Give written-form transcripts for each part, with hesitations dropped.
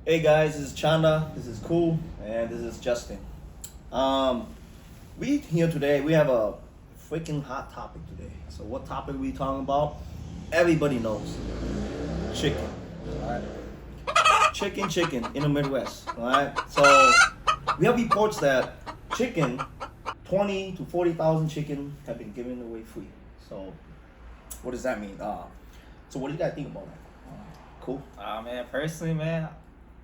Hey guys, this is Chanda, this is Cool, and this is Justin. We here today, we have a freaking hot topic today. So what topic we talking about? Everybody knows. Chicken. Alright. Chicken in the Midwest. Alright. So we have reports that chicken, 20 to 40,000 chicken have been given away free. So what does that mean? So what do you guys think about that? Cool. Man, personally, man,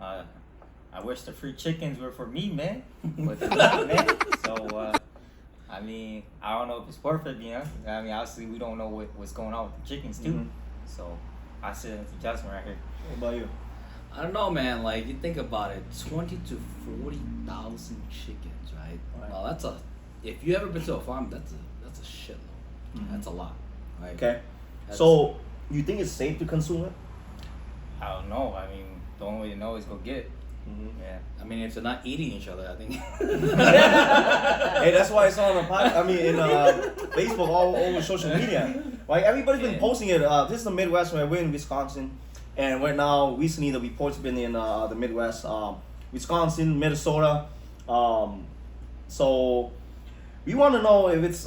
I wish the free chickens were for me, man, but they're not, man. So, I mean, I don't know if it's worth it, you know. I mean, obviously, we don't know what's going on with the chickens, too. Mhm. So, I sit into Justin right here. What about you? I don't know, man. Like you think about it, 20 to 40,000 chickens, right? Right. Well, that's a. If you ever been to a farm, that's a shitload. Mhm. That's a lot, right? Okay. That's- So you think it's safe to consume it? I don't know. I mean, the only way to know is go get it. Yeah. I mean, if they're not eating each other, I think. Hey, that's why it's on the in Facebook, all over social media. Like everybody's been Yeah. posting it. This is the Midwest, where we're in Wisconsin, and right now, recently the reports been in the Midwest, Wisconsin, Minnesota. So we want to know if it's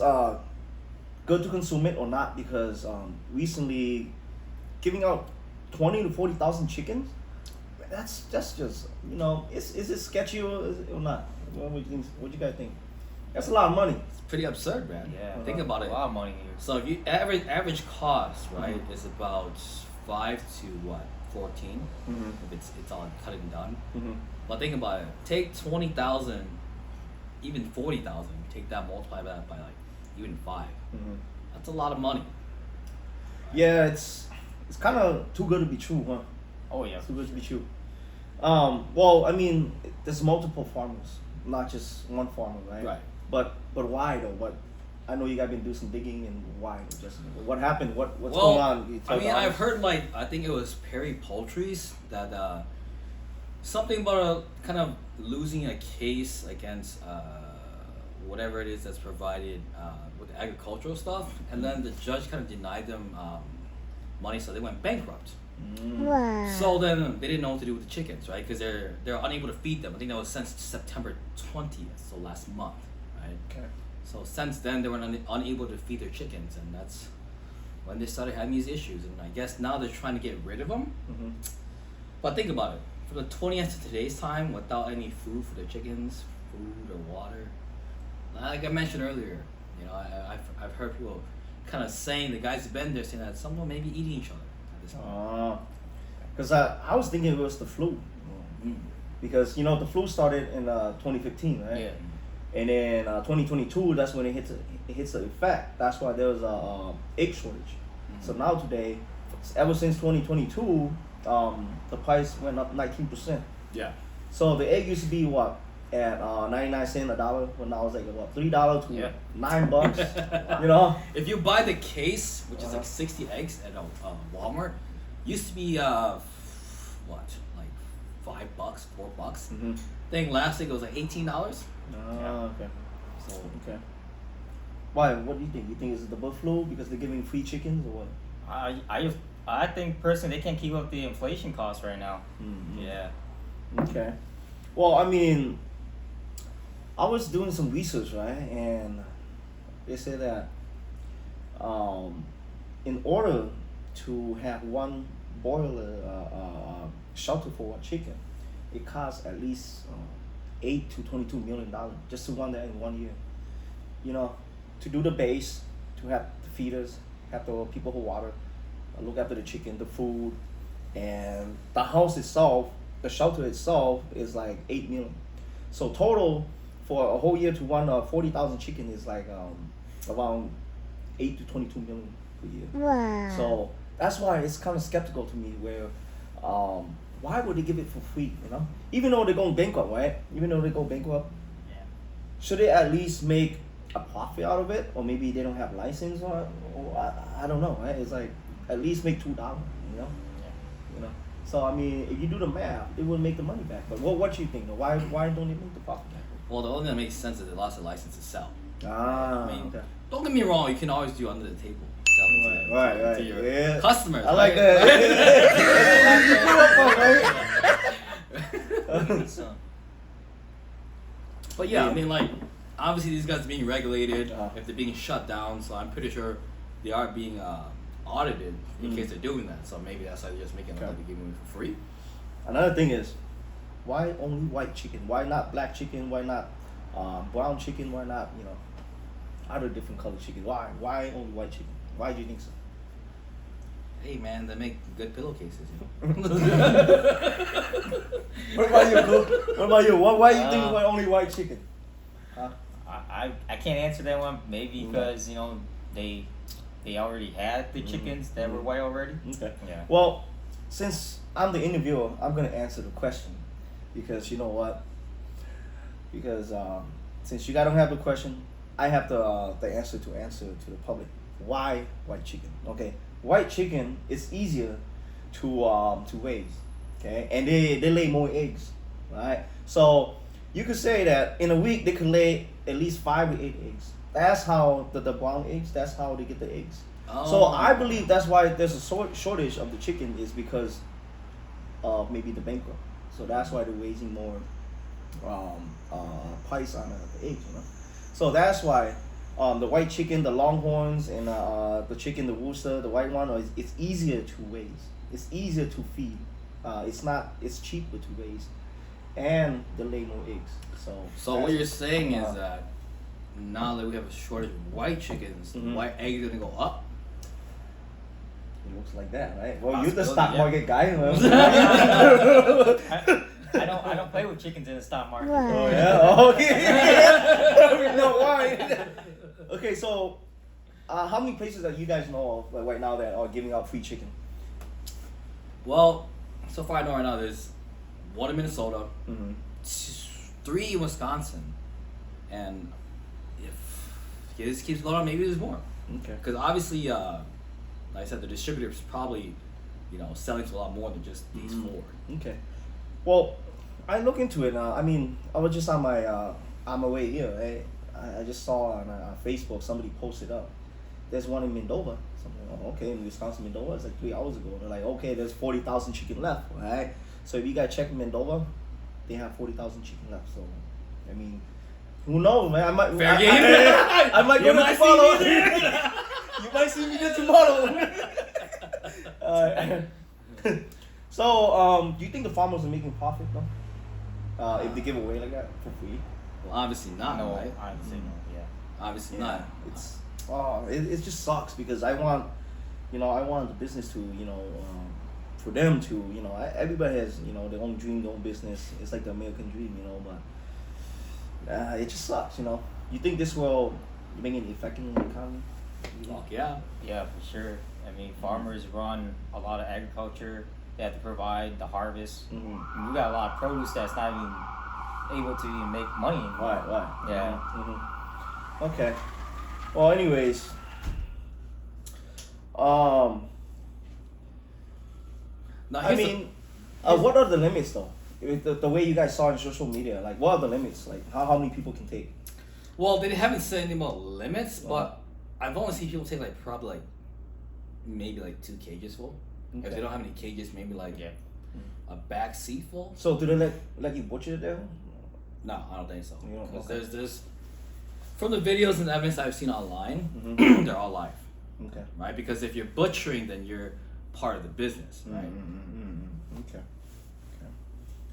good to consume it or not, because recently giving out 20 to 40,000 chickens. That's just is it sketchy or not? What would you think? What do you guys think? That's a lot of money. It's pretty absurd, man. Yeah. Think about a it. lot of money here. So if you average cost, right, Mhm. is about 5 to 14. Mm-hmm. If it's on cut and done. Mm-hmm. But think about it. Take 20,000, even 40,000. Take that, multiply that by like even 5. Mm-hmm. That's a lot of money. Yeah, it's kind of too good to be true, huh? Oh, yeah. Too good to be true. Well, I mean, there's multiple farmers, not just one farmer, right? Right. But why though? What? I know you guys been doing some digging, and why? Just what happened? What's Well, going on? You I tell mean, the I've audience. heard like I think it was Perry Poultry's that something about kind of losing a case against whatever it is that's provided with the agricultural stuff, and then the judge kind of denied them money, so they went bankrupt. Mm. So then they didn't know what to do with the chickens, right? Because they're unable to feed them. I think that was since September 20th, so last month, right? Okay. So since then they were unable to feed their chickens, and that's when they started having these issues. And I guess now they're trying to get rid of them. Mm-hmm. But think about it: from the 20th to today's time, without any food for their chickens, food or water, like I mentioned earlier, you know, I've heard people kind of saying, the guys who've been there saying that some of them may be eating each other at this point. Because I was thinking it was the flu, Mm. because the flu started in 2015, right? Yeah. And then 2022, that's when it hits the effect. That's why there was a egg shortage. So now today, ever since 2022, the price went up 19%. Yeah. So the egg used to be what, at 99 cents a dollar, but now it's like what, $3 to Yeah. $9. You know. If you buy the case, which is Uh-huh. like 60 eggs at Walmart, used to be what, like $5, $4. Mm-hmm. Thing last week it was like $18. Okay. So Okay. Why? What do you think? You think it's the bird flu because they're giving free chickens or what? I think personally they can't keep up the inflation costs right now. Mhm. Yeah. Okay. Well, I mean, I was doing some research, right, and they said that in order to have one boiler shelter for a chicken, it costs at least $8 to $22 million just to run that in 1 year. To do the base, to have the feeders, have the people who water, look after the chicken, the food, and the house itself, the shelter itself is like 8 million. So total for a whole year to run 40,000 chicken is like around 8 to 22 million per year. Wow. So that's why it's kind of skeptical to me. Where why would they give it for free? Even though they're going bankrupt, right? Even though they go bankrupt, Yeah. should they at least make a profit out of it, or maybe they don't have license, or I don't know, right? It's like at least make $2, So I mean, if you do the math, it will make the money back. But what do you think? Though? Why don't they make the profit back? well, the only thing that makes sense is they lost their license to sell. Ah, I mean, okay. Don't get me wrong, you can always do under the table selling to them, Right, to your yeah. customers. I like right? that. So, But yeah, I mean, like, obviously these guys are being regulated Uh-huh. if they're being shut down. So I'm pretty sure they are being audited in case they're doing that. So maybe that's why they're just making it look like they're giving it for free. Another thing is, why only white chicken? Why not black chicken? Why not brown chicken? Why not other different colored chicken? Why? Why only white chicken? Why do you think so? Hey man, they make good pillowcases. What about you, Coop? What about you? Why you think why only white chicken? Huh? I can't answer that one. Maybe because they already had the chickens that were white already. Okay. Yeah. Well, since I'm the interviewer, I'm gonna answer the question because you know what? Because since you guys don't have the question, I have the answer to the public. Why white chicken? Okay, white chicken is easier to raise. Okay, and they lay more eggs, right? So you could say that in a week they can lay at least 5 to 8 eggs. That's how the brown eggs. That's how they get the eggs. So I believe that's why there's a shortage of the chicken is because of maybe the bankrupt. So that's why they're raising more price on the eggs. So that's why the white chicken, the longhorns, and the chicken, the rooster, the white one, it's easier to raise. It's easier to feed. It's cheaper to raise, and they lay more eggs. So what you're saying is that now that we have a shortage of white chickens, the white eggs are gonna go up. It looks like that, right? Well, you're the Possibility, stock market guy. I don't play with chickens in the stock market. Oh yeah. Okay. No, why? Okay, so how many places that you guys know of right now that are giving out free chicken? Well, so far I know right now there's one in Minnesota, Mm-hmm. 3 in Wisconsin, and if this keeps going on, maybe there's more. Okay. Because obviously, like I said, the distributor's probably, selling to a lot more than just these 4. Okay. Well, I look into it. I mean, I was just on my way here. Right? I just saw on Facebook somebody posted up. There's one in Moldova. Something. Oh, okay, in Wisconsin, Moldova. It's like 3 hours ago. They're like, okay, there's 40,000 chicken left. Right. So if you guys check Moldova, they have 40,000 chicken left. So, I mean, who knows, man? I might. Fair game. I might go You there might tomorrow. see me there. You might see me there tomorrow. So, do you think the farmers are making profit though? If they give away like that for free? Well, obviously not, No, right? I would say no. Yeah. Obviously not. It just sucks because I want the business to for them to everybody has their own dream, their own business. It's like the American dream, but it just sucks. You think this will make any effect in the economy? Fuck yeah. Yeah, for sure. I mean, farmers run a lot of agriculture. They have to provide the harvest. Mm-hmm. And we got a lot of produce that's not even able to even make money anymore. Right. Yeah. Mm-hmm. Okay. Well, anyways, Now, I mean, what are the limits though? The way you guys saw in social media, like what are the limits? Like how many people can take? well, they haven't said anything about limits, but I've only seen people take probably maybe 2 cages full. If Okay. they don't have any cages, maybe a back seat full. So do they let you butcher it there? No, I don't think so. You don't? Because Okay. there's from the videos and evidence I've seen online, they're all live, Okay. right? Because if you're butchering, then you're part of the business, right? Okay.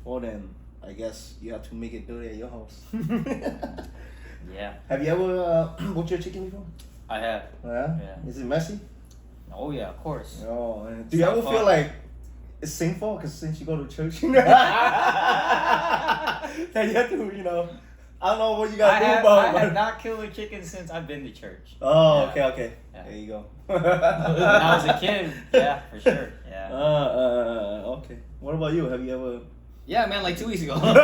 Well then, I guess you have to make it dirty at your house. Yeah. Have you ever butchered chicken before? I have. Yeah. Yeah. Is it messy? Oh yeah, of course. Oh. Do you It's ever not feel fun. like it's sinful? Because since you go to church, that you have to, I don't know what you got to do I about it. have not killed a chicken since I've been to church. Oh, Yeah. okay. Yeah. There you go. When I was a kid, yeah, for sure. Yeah. Okay. What about you? Have you ever? Yeah, man, 2 weeks ago. Right?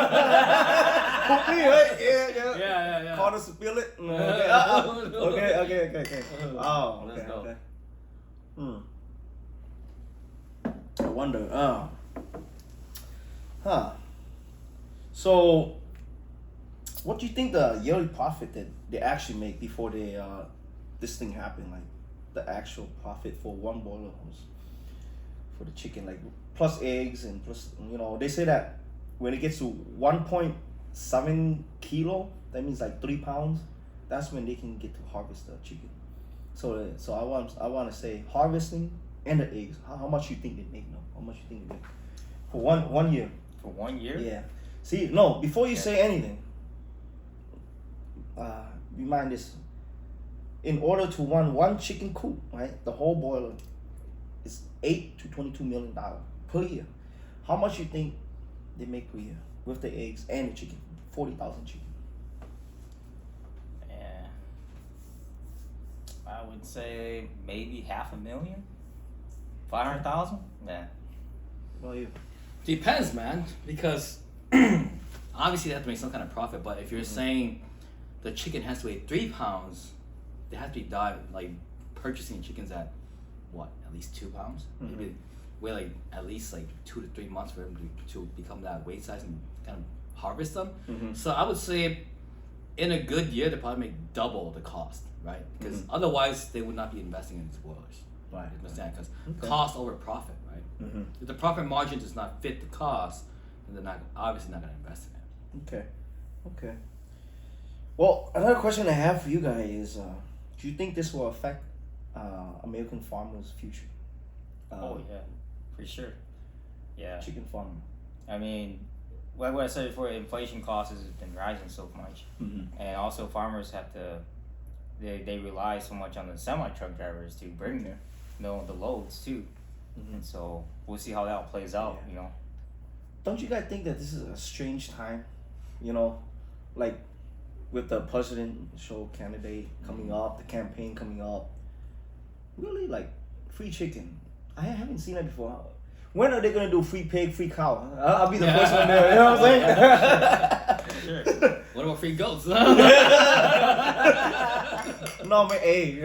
Yeah. yeah. Caught us to feel it. Okay. Okay. Oh, Let's okay. go. Okay. I wonder. So, what do you think the yearly profit that they actually make before they this thing happened? Like the actual profit for one boiler house for the chicken, like plus eggs and plus they say that when it gets to 1.7 kilo, that means like 3 pounds. That's when they can get to harvest the chicken. So I want to say harvesting and the eggs. How much you think they make? No, how much you think they make for one year? For 1 year? Yeah. See, no. Before you say anything, remind this. In order to run one chicken coop, right, the whole boiler is $8 to $22 million per year. How much you think they make per year with the eggs and the chicken? 40,000 chicken. Yeah. I would say maybe 500,000. 500,000? Yeah. What about you? Depends, man, because obviously they have to make some kind of profit. But if you're saying the chicken has to weigh 3 pounds, they have to be purchasing chickens at what, at least 2 pounds? Maybe wait like at least like 2 to 3 months for them to become that weight size and kind of harvest them. So I would say in a good year they probably make double the cost, right? Because otherwise they would not be investing in these boilers. Right. You understand? Because cost over profit, right? If the profit margin does not fit the cost, then they're obviously not going to invest in it. Okay. Well, another question I have for you guys is, do you think this will affect American farmers' future? Oh yeah, for sure. Yeah. Chicken farming. I mean, like what I said before, inflation costs has been rising so much, and also farmers have to, they rely so much on the semi truck drivers to bring the loads too, and so we'll see how that plays out. Yeah. You know. Don't you guys think that this is a strange time? You know, like with the presidential candidate coming up, the campaign coming up. Really, like free chicken. I haven't seen that before. When are they gonna do free pig, free cow? I'll be the first one there. You know what I'm saying? Sure. What about free goats? No, man, hey.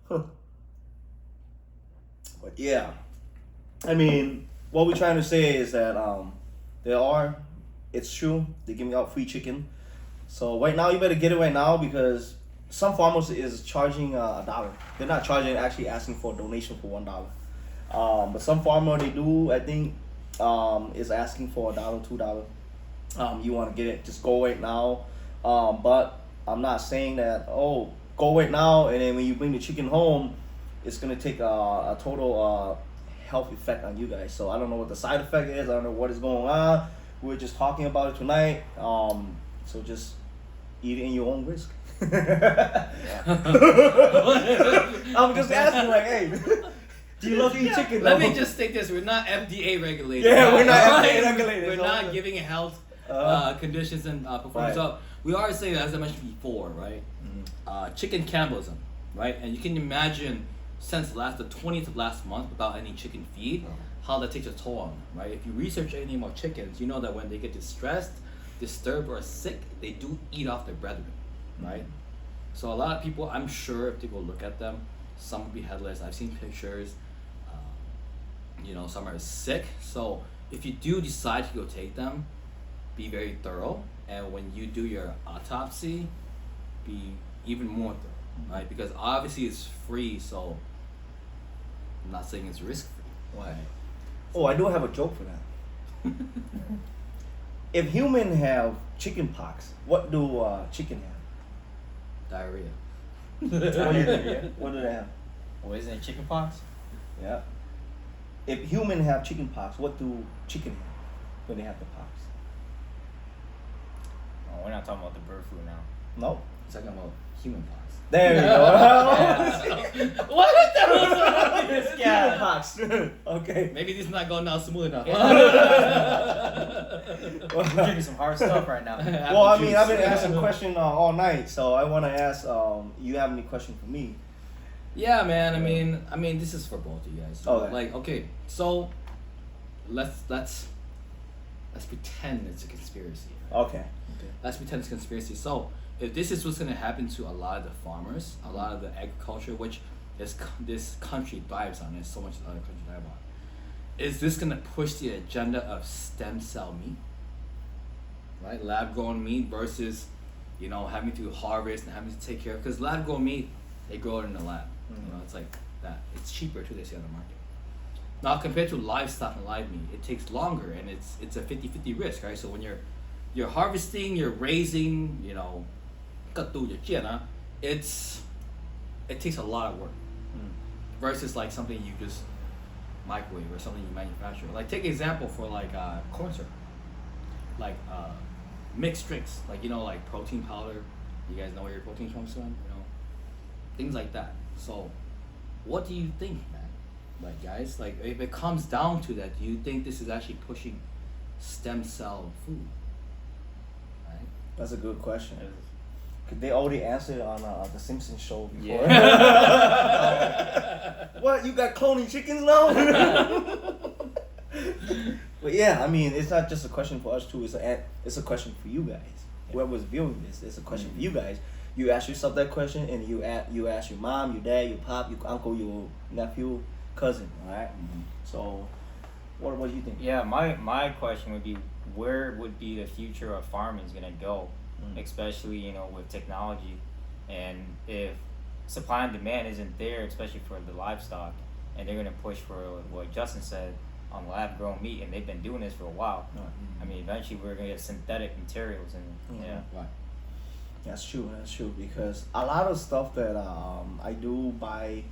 But yeah, I mean, what we're trying to say is that it's true, they're giving out free chicken. So right now, you better get it right now because some farmers is charging $1. They're not charging, actually asking for a donation for $1. But some farmer, they do, I think, is asking for $1, $2. You want to get it, just go right now. But I'm not saying that, go right now, and then when you bring the chicken home, it's going to take a total health effect on you guys. So I don't know what the side effect is. I don't know what is going on. We're just talking about it tonight. So just eat it in your own risk. I'm just asking, like, hey, do you love to eat chicken? Let me just state this: we're not FDA regulated. Yeah, we're not FDA regulated. We're So not giving health conditions and performance. Right. So we are saying, as I mentioned before, right? Chicken cannibalism, right? And you can imagine since the 20th of last month, without any chicken feed, how that takes a toll on them, right? If you research anything about chickens, you know that when they get distressed, disturbed, or sick, they do eat off their brethren, right? So a lot of people, I'm sure, if they go look at them, some will be headless. I've seen pictures. Some are sick. So if you do decide to go take them, be very thorough. And when you do your autopsy, be even more thorough, right? Because obviously it's free, so I'm not saying it's risk-free. Why? Oh, I do have a joke for that. If humans have chicken pox, what do chicken have? Diarrhea. What do they have? What isn't it, chicken pox? Yeah. If humans have chicken pox, what do chicken have when they have the pox? Oh, we're not talking about the bird flu now. No. It's talking about human pox. There we go. What the hell's wrong with this Human guy? pox. Okay. Maybe this is not going down smooth enough. We're drinking some hard stuff right now. Well, I mean, I've been asking questions all night, so I want to ask. You have any question for me? Yeah, man. I mean, this is for both of you guys. Okay. Like, okay, so let's pretend it's a conspiracy. Right? Okay. Let's pretend it's a conspiracy. So, if this is what's gonna happen to a lot of the farmers, a lot of the agriculture, which this country thrives on, there's so much other countries thrive on. Is this gonna push the agenda of stem cell meat, right? Lab grown meat versus, having to harvest and having to take care of. Because lab grown meat, they grow it in the lab. It's like that. It's cheaper too. They see on the market. Now compared to livestock and live meat, it takes longer and it's a 50-50 risk, right? So when you're harvesting, you're raising, you know, 个度有见啊, it takes a lot of work. Versus like something you just microwave or something you manufacture. Like take example for like corn syrup. Like mixed drinks. Like you know like protein powder. You guys know where your protein comes from, you know. Things like that. So what do you think, man? Like guys, like if it comes down to that, do you think this is actually pushing stem cell food? Right? That's a good question. They already answered on the Simpsons show before. Yeah. What, you got cloning chickens now? But yeah, I mean, it's not just a question for us too. It's a question for you guys. Whoever's viewing this, it's a question for you guys. You ask yourself that question, and you ask your mom, your dad, your pop, your uncle, your nephew, cousin. All right. So, what do you think? Yeah, my question would be, where would be the future of farming is gonna go, especially you know with technology, and if supply and demand isn't there, especially for the livestock, and they're gonna push for what Justin said on lab grown meat, and they've been doing this for a while. I mean, eventually we're gonna get synthetic materials, and yeah. Right. That's true. That's true, because a lot of stuff that I do buy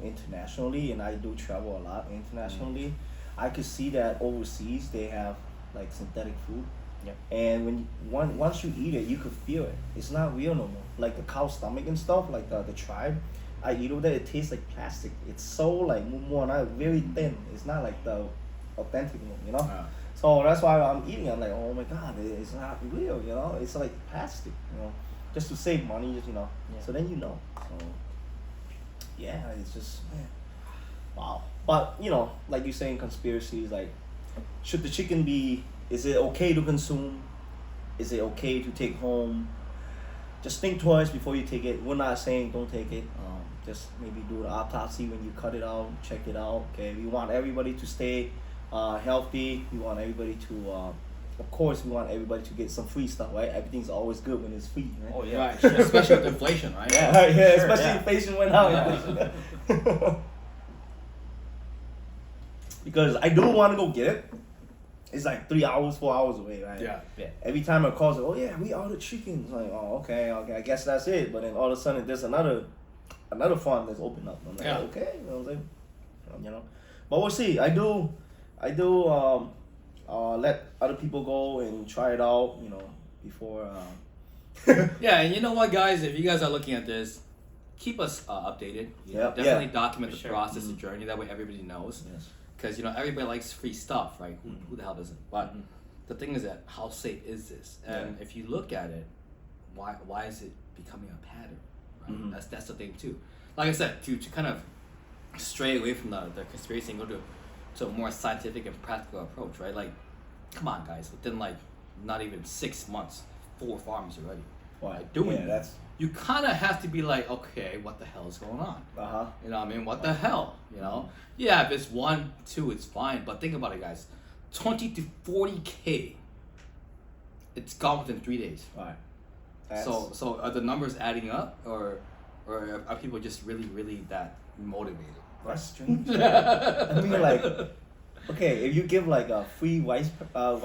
internationally, and I do travel a lot internationally. I could see that overseas they have like synthetic food. Yep. And once you eat it, you could feel it. It's not real no more. Like the cow stomach and stuff, like the tribe, I eat over there. It tastes like plastic. It's so like more not very thin. It's not like the authentic one, you know. Yeah. So that's why I'm eating. I'm like, oh my god, it's not real, you know. It's like plastic, you know, just to save money, just you know. Yeah. So then you know. So yeah, it's just wow. But you know, like you saying, conspiracies. Like, should the chicken be? Is it okay to consume? Is it okay to take home? Just think twice before you take it. We're not saying don't take it. Just maybe do the autopsy when you cut it out. Check it out. Okay, we want everybody to stay healthy. We want everybody to, of course, we want everybody to get some free stuff, right? Everything's always good when it's free, right? Oh yeah. Right. Especially with inflation, right? Yeah, Sure, especially yeah. inflation went out. Yeah. Because I do want to go get it. It's like 3 hours, 4 hours away, right? Yeah. Every time I call, it, oh yeah, we ordered chickens. Like, oh okay, I guess that's it. But then all of a sudden, there's another farm that's opened up. I'm like, Yeah. okay, you know what I'm saying? You know, but we'll see. I do let other people go and try it out. You know, before. Yeah, and you know what, guys? If you guys are looking at this, keep us updated. You know, Yeah, definitely yeah. document For the sure. process, the journey. That way, everybody knows. Yes. Because you know everybody likes free stuff, right? Who the hell doesn't? But the thing is that how safe is this? And if you look at it, why is it becoming a pattern? Right? That's the thing too. Like I said, to kind of stray away from the conspiracy and go to a more scientific and practical approach, right? Like, come on, guys! Within like not even 6 months, 4 farms already. Why? Doing Yeah, that. that's. You kind of have to be like, okay, what the hell is going on? You know what I mean? What the hell? You know? Yeah, if it's 1, 2, it's fine. But think about it, guys. 20 to 40K. It's gone within 3 days. Right. So are the numbers adding up, or are people just really, really that motivated? That's strange. I mean, like, okay, if you give like a free rice bag, I'll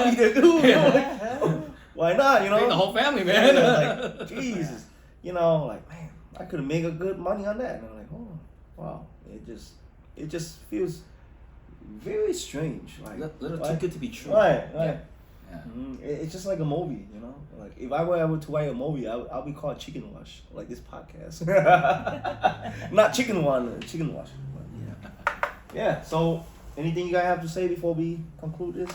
be the dude. You know, like, why not? You know, Feed the whole family, man. Yeah, like Jesus, you know, like man, I could have made a good money on that. And I'm like, oh, wow, it just feels very strange, like Little too right? good to be true. Right. Yeah. It's just like a movie, you know. Like if I were ever to write a movie, I'll be called Chicken Wash, like this podcast. Not Chicken One, Chicken Wash. Yeah. So, anything you guys have to say before we conclude this?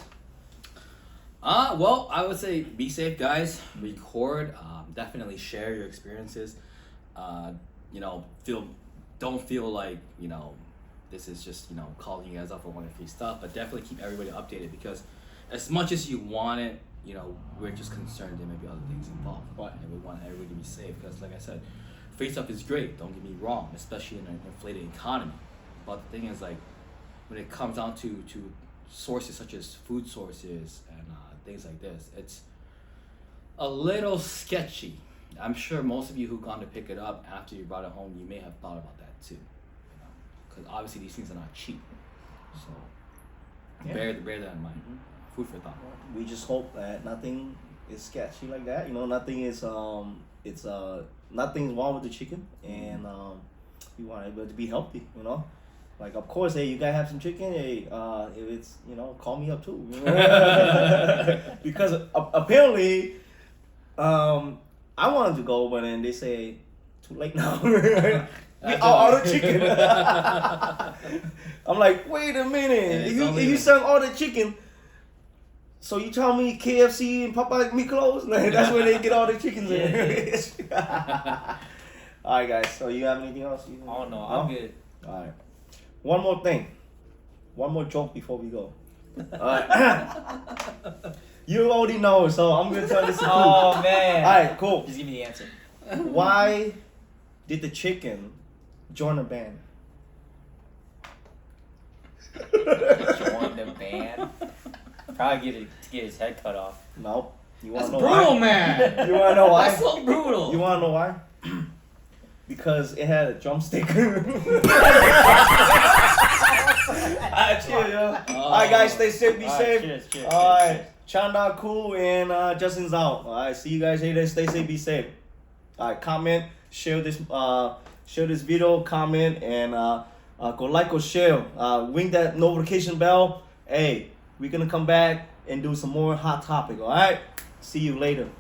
Well, I would say be safe, guys. Record. Definitely share your experiences. You know, don't feel like, you know, this is just, you know, calling you guys up for one free stuff, but definitely keep everybody updated, because as much as you want it, you know, we're just concerned there may be other things involved. Right. And we want everybody to be safe, because like I said, free stuff is great, don't get me wrong, especially in an inflated economy. But the thing is, like, when it comes down to sources such as food sources and things like this, it's a little sketchy. I'm sure most of you who've gone to pick it up after you brought it home, you may have thought about that too. You know? because obviously these things are not cheap. So Yeah. bear that in mind. Food for thought. We just hope that nothing is sketchy like that. You know, nothing is nothing's wrong with the chicken, and we want it to be healthy. You know, like of course, hey, you guys have some chicken. Hey, if it's call me up too. You know? Because apparently, I wanted to go, but then they say too late now. We all order chicken. I'm like, wait a minute. If you sell all the chicken. So you tell me KFC and Popeye me closed? Like, that's where they get all the chickens in. All right, guys. So you have anything else? Oh no, I'm good. All right. One more thing. One more joke before we go. All right. You already know, so I'm gonna tell this to you. Oh man. All right, cool. Just give me the answer. Why did the chicken join a band? Join the band. Probably to get his head cut off. No. You want That's to know brutal, why? man. You want to know why? That's so brutal. You want to know why? Because it had a drumstick. Cheers, yo. Alright, guys, stay safe, be All right, safe. cheers, Alright, cheers. Chanda cool and Justin's out. Alright, see you guys later. Stay safe, be safe. Alright, comment, share this video, comment, and go like or share. Ring that notification bell. Hey, we're gonna come back and do some more hot topic. Alright, see you later. Bye.